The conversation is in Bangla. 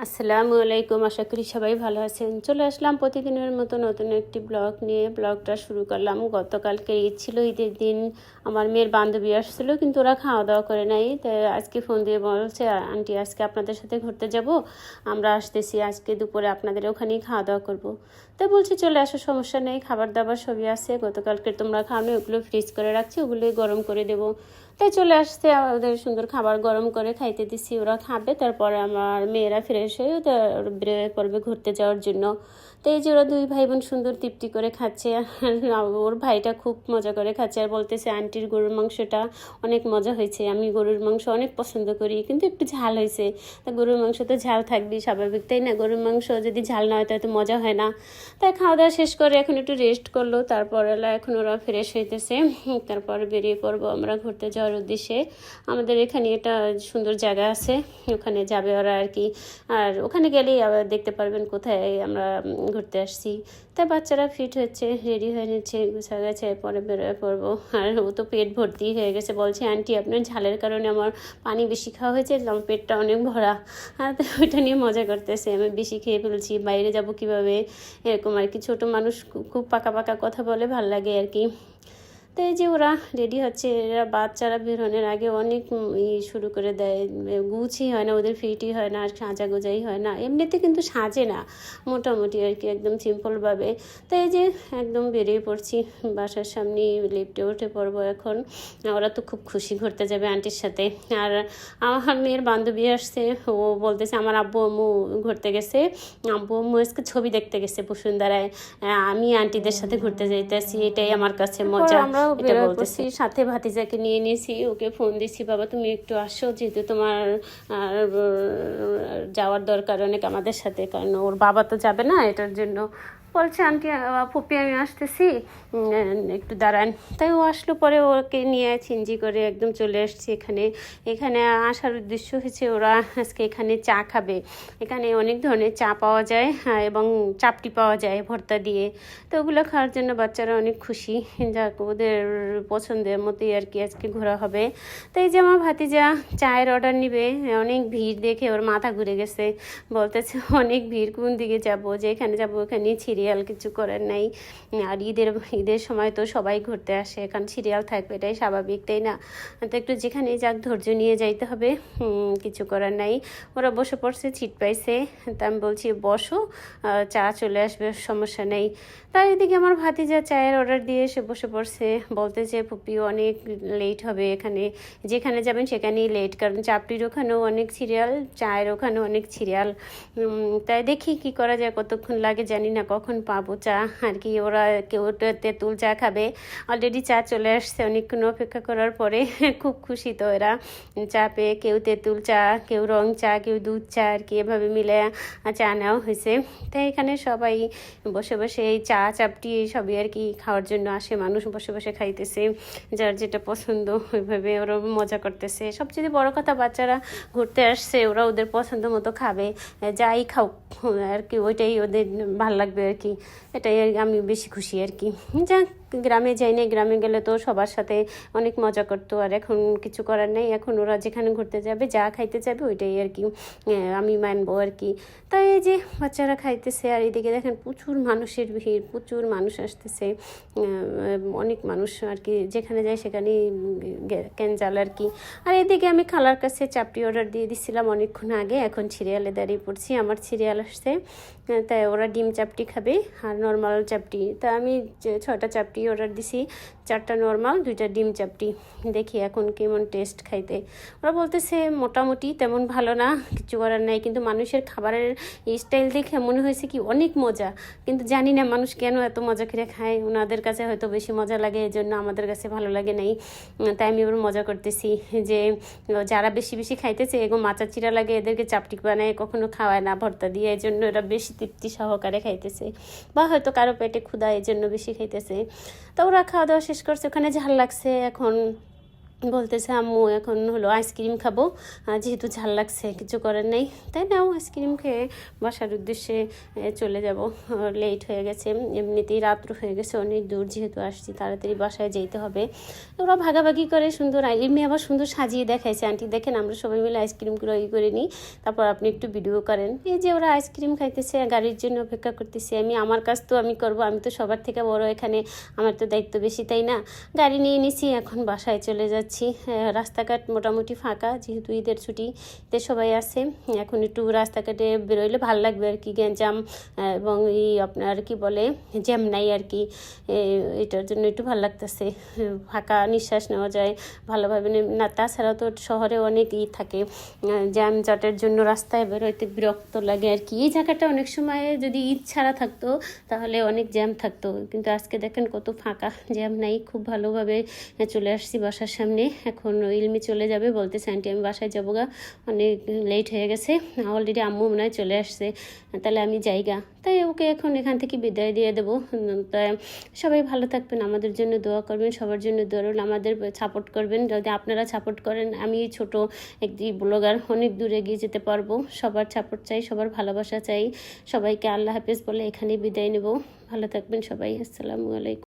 আসসালামু আলাইকুম, আশা করি সবাই ভালো আছেন। চলে আসলাম প্রতিদিনের মতো নতুন একটি ব্লগ নিয়ে। ব্লগটা শুরু করলাম। গতকালকে ঈদ ছিল, ঈদের দিন আমার মেয়ের বান্ধবী আসছিলো, কিন্তু ওরা খাওয়া দাওয়া করে নাই। তাই আজকে ফোন দিয়ে বলছে, আন্টি আজকে আপনাদের সাথে ঘুরতে যাব, আমরা আসতেছি, আজকে দুপুরে আপনাদের ওখানেই খাওয়া দাওয়া করব। তাই বলছি চলে আসো, সমস্যা নেই, খাবার দাবার সবই আছে, গতকালকে তোমরা খাওনি, ওগুলো ফ্রিজ করে রাখছি, ওগুলোই গরম করে দেবো। তাই চলে আসছে, ওদের সুন্দর খাবার গরম করে খাইতে দিছি, ওরা খাবে। তারপরে আমার মেয়েরা ফ্রেশ হয়ে বেরোয় পড়বে ঘুরতে যাওয়ার জন্য। তো এই যে ওরা দুই ভাই বোন সুন্দর তৃপ্তি করে খাচ্ছে, আর ওর ভাইটা খুব মজা করে খাচ্ছে আর বলতেছে আন্টির গরুর মাংসটা অনেক মজা হয়েছে, আমি গরুর মাংস অনেক পছন্দ করি, কিন্তু একটু ঝাল হয়েছে। তা গরুর মাংস তো ঝাল থাকবেই, স্বাভাবিক, তাই না? গরুর মাংস যদি ঝাল না হয় তাহলে তো মজা হয় না। তাই খাওয়া দাওয়া শেষ করে এখন একটু রেস্ট করলো, তারপর এখন ওরা ফ্রেশ হইতেছে, তারপর বেরিয়ে পড়বো আমরা ঘুরতে যাওয়ার উদ্দেশ্যে। আমাদের এখানে একটা সুন্দর জায়গা আছে, ওখানে যাবে ওরা আর কি। আর ওখানে গেলেই আবার দেখতে পারবেন কোথায় আমরা ঘুরতে আসছি। তাই বাচ্চারা ফিট হচ্ছে, রেডি হয়ে নিচ্ছে, গুছা গেছে, পরে বেরোয় পড়বো। আর ও তো পেট ভর্তি হয়ে গেছে, বলছে আন্টি আপনার ঝালের কারণে আমার পানি বেশি খাওয়া হয়েছে, আমার পেটটা অনেক ভরা। আর তো ওইটা নিয়ে মজা করতেছে, আমি বেশি খেয়ে ফেলছি, বাইরে যাব কিভাবে, এরকম আর কি। ছোটো মানুষ খুব পাকা পাকা কথা বলে, ভাল লাগে আর কি। তো এই যে ওরা রেডি হচ্ছে, এরা বাচ্চারা বেরোনোর আগে অনেক শুরু করে দেয়, গুছই হয় না ওদের, ফিটই হয় না, আর সাজা গোজাই হয় না, এমনিতে কিন্তু সাজে না, মোটামুটি আর কি, একদম সিম্পলভাবে। তো এই যে একদম বেরিয়ে পড়ছি, বাসার সামনে লিফটে উঠে পড়বো এখন। ওরা তো খুব খুশি, ঘুরতে যাবে আন্টির সাথে। আর আমার মেয়ের বান্ধবী আসছে, ও বলতেছে আমার আব্বু আম্মু ঘুরতে গেছে, আব্বু আম্মু আজকে ছবি দেখতে গেছে বসুন্ধরায়, আমি আন্টিদের সাথে ঘুরতে যাইতেছি, এটাই আমার কাছে মজা। আমরা বলতেছি, সাথে ভাতিজাকে নিয়ে নিয়েছি, ওকে ফোন দিছি, বাবা তুমি একটু আসো, যেহেতু তোমার যাওয়ার দরকার অনেক আমাদের সাথে, কারণ ওর বাবা তো যাবে না, এটার জন্য বলছে আন্টি ফুপি আমি আসতেছি, একটু দাঁড়ান। তাই ও আসলো, পরে ওকে নিয়ে চিনজি করে একদম চলে আসছি এখানে। এখানে আসার উদ্দেশ্য হয়েছে ওরা আজকে এখানে চা খাবে। এখানে অনেক ধরনের চা পাওয়া যায়, এবং চাপটি পাওয়া যায় ভর্তা দিয়ে। তো ওগুলো খাওয়ার জন্য বাচ্চারা অনেক খুশি, যাক ওদের পছন্দের মতোই আর কি আজকে ঘোরা হবে। তো এই যে আমার ভাতিজা চায়ের অর্ডার নিবে, অনেক ভিড় দেখে ওর মাথা ঘুরে গেছে, বলতেছে অনেক ভিড়, কোন দিকে যাব, যেখানে যাবো ওখানে সিরিয়াল, কিছু করার নাই। আর ঈদের সময় তো সবাই ঘুরতে আসে, কারণ সিরিয়াল থাকবে, এটাই স্বাভাবিক, তাই না? তো একটু যেখানেই যাক ধৈর্য নিয়ে যাইতে হবে, কিছু করার নাই। ওরা বসে পড়ছে, ছিট পাইছে, তা আমি বলছি বসো, চা চলে আসবে, সমস্যা নেই। তার এদিকে আমার ভাতিজা চায়ের অর্ডার দিয়ে এসে বসে পড়ছে, বলতেছে ফুপি অনেক লেট হবে, এখানে যেখানে যাবেন সেখানেই লেট, কারণ চাপটির ওখানেও অনেক সিরিয়াল, চায়ের ওখানেও অনেক সিরিয়াল। তাই দেখি কি করা যায়, কতক্ষণ লাগে জানি না, কখন পাবো চা আর কি। ওরা কেউ তেঁতুল চা খাবে, অলরেডি চা চলে আসছে, অনেকক্ষণ অপেক্ষা করার পরে খুব খুশি তো এরা চা পেয়ে, কেউ তেঁতুল চা, কেউ রং চা, কেউ দুধ চা আর কি, এভাবে মিলে চা নেওয়া হয়েছে। তাই এখানে সবাই বসে বসে এই চা চাপটি সবই আর কি খাওয়ার জন্য আসে, মানুষ বসে বসে খাইতেছে, যার যেটা পছন্দ ওইভাবে ওরা মজা করতেছে। সবচেয়ে বড় কথা, বাচ্চারা ঘুরতে আসছে, ওরা ওদের পছন্দ মতো খাবে, যাই খাও আর কি, ওইটাই ওদের ভাল লাগবে আর কি, এটাই আমি বেশি খুশি আর কি। যাক, গ্রামে যাই না, গ্রামে গেলে তো সবার সাথে অনেক মজা করতো, আর এখন কিছু করার নেই, এখন ওরা যেখানে ঘুরতে যাবে, যা খাইতে যাবে ওইটাই আর কি আমি মানবো আর কি। তাই এই যে বাচ্চারা খাইতেছে, আর এদিকে দেখেন প্রচুর মানুষের ভিড়, প্রচুর মানুষ আসতেছে, অনেক মানুষ আর কি, যেখানে যায় সেখানেই ক্যানজাল আর কি। আর এদিকে আমি খালার কাছে চাপটি অর্ডার দিয়ে দিছিলাম অনেকক্ষণ আগে, এখন সিরিয়ালে দাঁড়িয়ে পড়ছি, আমার সিরিয়াল আসছে, তাই ওরা ডিম চাপটি খাবে আর নর্মাল চাপটি। তা আমি 6টা চাপটি অর্ডার দিছি, 4টা নর্মাল, 2টা ডিম চাপটি। দেখি এখন কেমন টেস্ট খাইতে। ওরা বলতেছে মোটামুটি, তেমন ভালো না, কিছু করার নাই, কিন্তু মানুষের খাবারের স্টাইল দেখে মনে হয়েছে কি অনেক মজা, কিন্তু জানি না মানুষ কেন এত মজা করে খায়, ওনাদের কাছে হয়তো বেশি মজা লাগে, এই জন্য আমাদের কাছে ভালো লাগে নাই। তাই আমি এবার মজা করতেছি যে যারা বেশি বেশি খাইতেছে, এরকম মাচা চিরা লাগে, এদেরকে চাপটি বানায় কখনো খাওয়ায় না ভর্তা দিয়ে, এই জন্য এরা বেশি তৃপ্তি সহকারে খাইতেছে, বা হয়তো কারো পেটে ক্ষুধা, এই জন্য বেশি খাইতেছে। তো ওরা খাওয়া দাওয়া শেষ করছে, ওখানে ঝাল লাগছে, এখন বলতেছে আম্মু এখন হলো আইসক্রিম খাবো, যেহেতু ঝাল লাগছে কিছু করার নেই, তাই নাও আইসক্রিম খেয়ে বাসার উদ্দেশ্যে চলে যাব। লেট হয়ে গেছে, এমনিতেই রাত্র হয়ে গেছে, অনেক দূর যেহেতু আসছি তাড়াতাড়ি বাসায় যেতে হবে। ওরা ভাগাভাগি করে সুন্দর, এমনি আবার সুন্দর সাজিয়ে দেখাইছে। আন্টি দেখেন আমরা সবাই মিলে আইসক্রিমগুলো করে নিই, তারপর আপনি একটু ভিডিও করেন। এই যে ওরা আইসক্রিম খাইতেছে, গাড়ির জন্য অপেক্ষা করতেছি আমি। আমার কাজ তো আমি করব, আমি তো সবার থেকে বড় এখানে, আমার তো দায়িত্ব বেশি, তাই না? গাড়ি নিয়ে নিছি, এখন বাসায় চলে যাচ্ছি। রাস্তাঘাট মোটামুটি ফাঁকা, যেহেতু ঈদের ছুটিতে সবাই আছে। এখন একটু রাস্তাঘাটে বেরোইলে ভালো লাগবে আর কি, গ্যাঞ্জাম এবং এই আপনার কি বলে জ্যাম নাই আর কি, এটার জন্য একটু ভালো লাগতেছে, ফাঁকা নিঃশ্বাস নেওয়া যায় ভালোভাবে না। তাছাড়াও তো শহরে অনেক থাকে, জ্যাম জটের জন্য রাস্তায় বেরোইতে বিরক্ত লাগে আর কি। এই জায়গাটা অনেক সময় যদি ঈদ ছাড়া থাকতো তাহলে অনেক জ্যাম থাকতো, কিন্তু আজকে দেখেন কত ফাঁকা, জ্যাম নাই, খুব ভালোভাবে চলে আসছি বাসার সামনে। এখন ইলমি চলে যাবে, বলতেছে আন্টি আমি বাসায় যাবো গা, অনেক লেট হয়ে গেছে, অলরেডি আম্মু মনে হয় চলে আসছে, তাহলে আমি যাইগা। তাই ওকে এখন এখান থেকে বিদায় দিয়ে দেবো। তাই সবাই ভালো থাকবেন, আমাদের জন্য দোয়া করবেন, সবার জন্য দোয়া রইল, আমাদের সাপোর্ট করবেন। যদি আপনারা সাপোর্ট করেন আমি ছোট একটি ব্লগার অনেক দূরে এগিয়ে যেতে পারবো। সবার সাপোর্ট চাই, সবার ভালোবাসা চাই। সবাইকে আল্লাহ হাফেজ বলে এখানেই বিদায় নেব। ভালো থাকবেন সবাই, আসসালামু আলাইকুম।